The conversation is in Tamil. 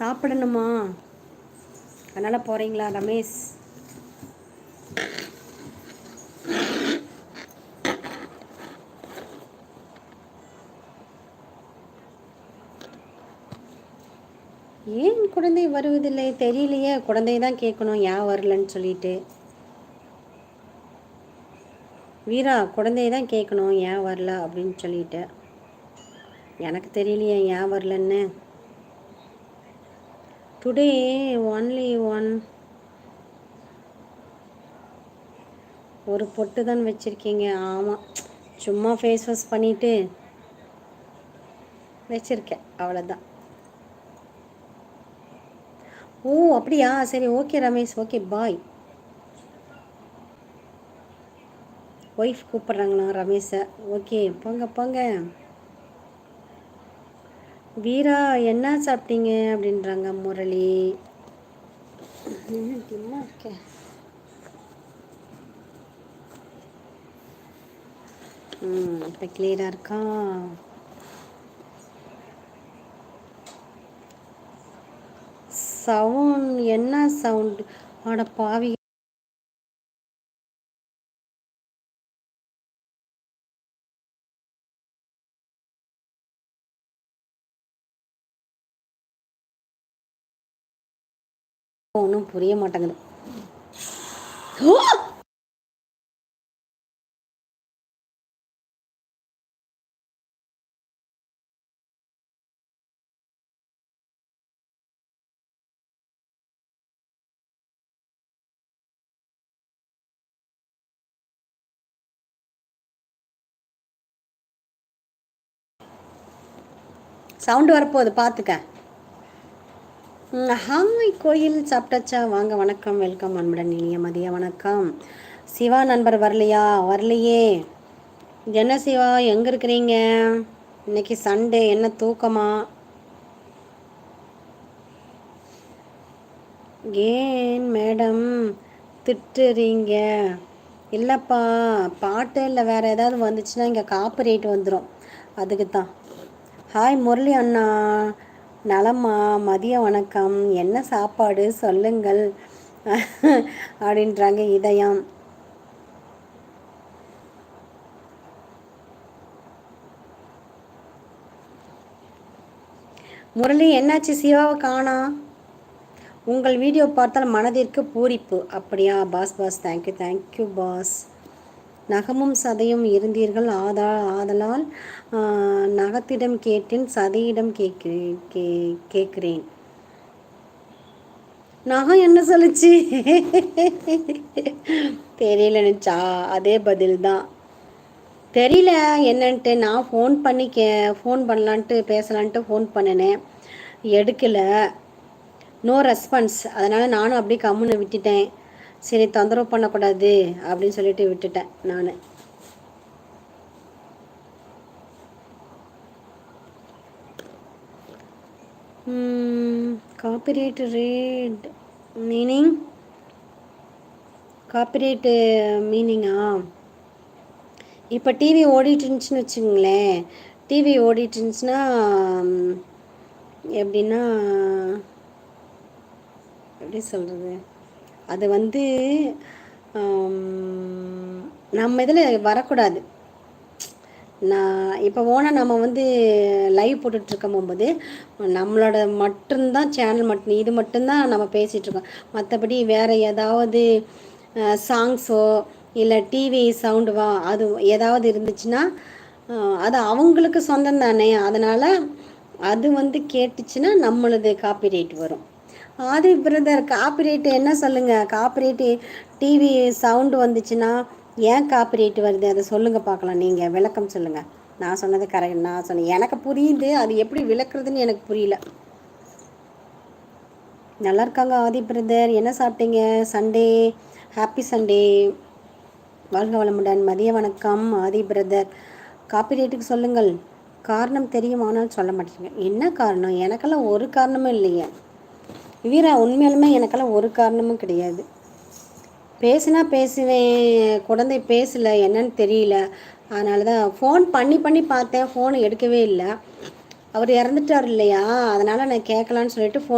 சாப்பிடணுமா? அதனால் போகிறீங்களா ரமேஷ்? ஏன் குழந்தை வருவதில்லை தெரியலையே. குழந்தை தான் கேட்கணும் ஏன் வரலன்னு சொல்லிட்டு. வீரா குழந்தை தான் கேட்கணும் ஏன் வரல அப்படின்னு சொல்லிட்டு. எனக்கு தெரியலையே ஏன் வரலன்னு. Today only one. ஒரு பொட்டு தான் வச்சுருக்கீங்க. ஆமாம், சும்மா ஃபேஸ் வாஷ் பண்ணிவிட்டு வச்சுருக்கேன், அவ்வளோதான். ஓ அப்படியா, சரி okay Ramesh, okay bye. Wife கூப்பிட்றாங்களா ரமேஷை? ஓகே போங்க போங்க. வீரா என்ன சாப்பிட்டீங்க அப்படின்றாங்க முரளி. என்ன இருக்கேன். இப்போ கிளியராக இருக்கா? சவுண்ட் என்ன சவுண்டு? ஆட பாவி. ஒன்றும் புரிய மாட்டேங்குது. சவுண்டு வரப்போகுது பார்த்துக்க. ஹாய் கோயில், சாப்பிட்டாச்சா? வாங்க, வணக்கம், வெல்கம், அன்புடன் இனிய மதிய வணக்கம். சிவா நண்பர் வரலையா? வரலையே. என்ன சிவா, எங்கே இருக்கிறீங்க? இன்னைக்கு சண்டே, என்ன தூக்கமா? ஏன் மேடம் திட்டுறீங்க? இல்லைப்பா, பாட்டு இல்லை வேறு ஏதாவது வந்துச்சுன்னா இங்கே காப்பிரைட் வந்துடும், அதுக்கு தான். ஹாய் முரளி அண்ணா, நலமா? மதிய வணக்கம். என்ன சாப்பாடு சொல்லுங்கள் அப்படின்றாங்க இதயம். முரளி என்னாச்சு? சிவாவை காணா. உங்கள் வீடியோ பார்த்தால் மனதிற்கு பூரிப்பு. அப்படியா பாஸ்? Thank you thank you boss. நகமும் சதையும் இருந்தீர்கள், ஆதலால் நகத்திடம் கேட்டேன், சதையிடம் கேட்கிறேன். நகம் என்ன சொல்லுச்சு? தெரியலனுச்சா? அதே பதில் தான். தெரியல என்னன்ட்டு. நான் ஃபோன் பண்ணலான்ட்டு பேசலான்ட்டு ஃபோன் பண்ணினேன், எடுக்கலை, நோ ரெஸ்பான்ஸ். அதனால் நானும் அப்படியே கம்முன்னு விட்டுட்டேன். சரி தொந்தரவு பண்ணக்கூடாது அப்படின்னு சொல்லிட்டு விட்டுட்டேன் நான். Copyright rate meaning? காப்பிரைட்டு மீனிங்கா? இப்போ டிவி ஓடிட்டு இருந்துச்சுன்னு வச்சுங்களேன். டிவி ஓடிட்டு இருந்துச்சுன்னா எப்படின்னா, எப்படி சொல்கிறது, அது வந்து நம்ம இதில் வரக்கூடாது. நான் இப்போ நம்ம வந்து லைவ் போட்டுட்ருக்கும் போது நம்மளோட மட்டும்தான் சேனல் இது மட்டும்தான் நம்ம பேசிகிட்ருக்கோம். மற்றபடி வேறு ஏதாவது சாங்ஸோ இல்லை டிவி சவுண்டுவா அது ஏதாவது இருந்துச்சுன்னா அது அவங்களுக்கு சொந்தம் தானே. அதனால் அது வந்து கேட்டுச்சுன்னா நம்மளது காப்பிரைட் வரும். ஆதி பிரதர், காப்பிரைட்டு என்ன சொல்லுங்கள்? காப்பிரைட்டு டிவி சவுண்டு வந்துச்சுன்னா ஏன் காப்பிரைட் வருது அதை சொல்லுங்கள் பார்க்கலாம். நீங்கள் விளக்கம் சொல்லுங்கள். நான் சொன்னது கரெக்ட். நான் சொன்னேன், எனக்கு புரியுது, அது எப்படி விளக்குறதுன்னு எனக்கு புரியல. நல்லா இருக்காங்க ஆதி பிரதர். என்ன சாப்பிட்டீங்க? சண்டே, ஹாப்பி சண்டே, வாழ்க வளமுடன். மதிய வணக்கம் ஆதி பிரதர். காப்பிரைட்டுக்கு சொல்லுங்கள். காரணம் தெரியும், ஆனால் சொல்ல மாட்டேங்க. என்ன காரணம்? எனக்கெல்லாம் ஒரு காரணமும் இல்லையே வீரா. உண்மையாலுமே எனக்கெல்லாம் ஒரு காரணமும் கிடையாது. பேசுனா பேசுவேன், குழந்தை பேசலை, என்னன்னு தெரியல. அதனால தான் ஃபோன் பண்ணி பார்த்தேன், ஃபோன் எடுக்கவே இல்லை. அவர் இறந்துட்டார் இல்லையா, அதனால் நான் கேட்கலான்னு சொல்லிட்டு ஃபோன்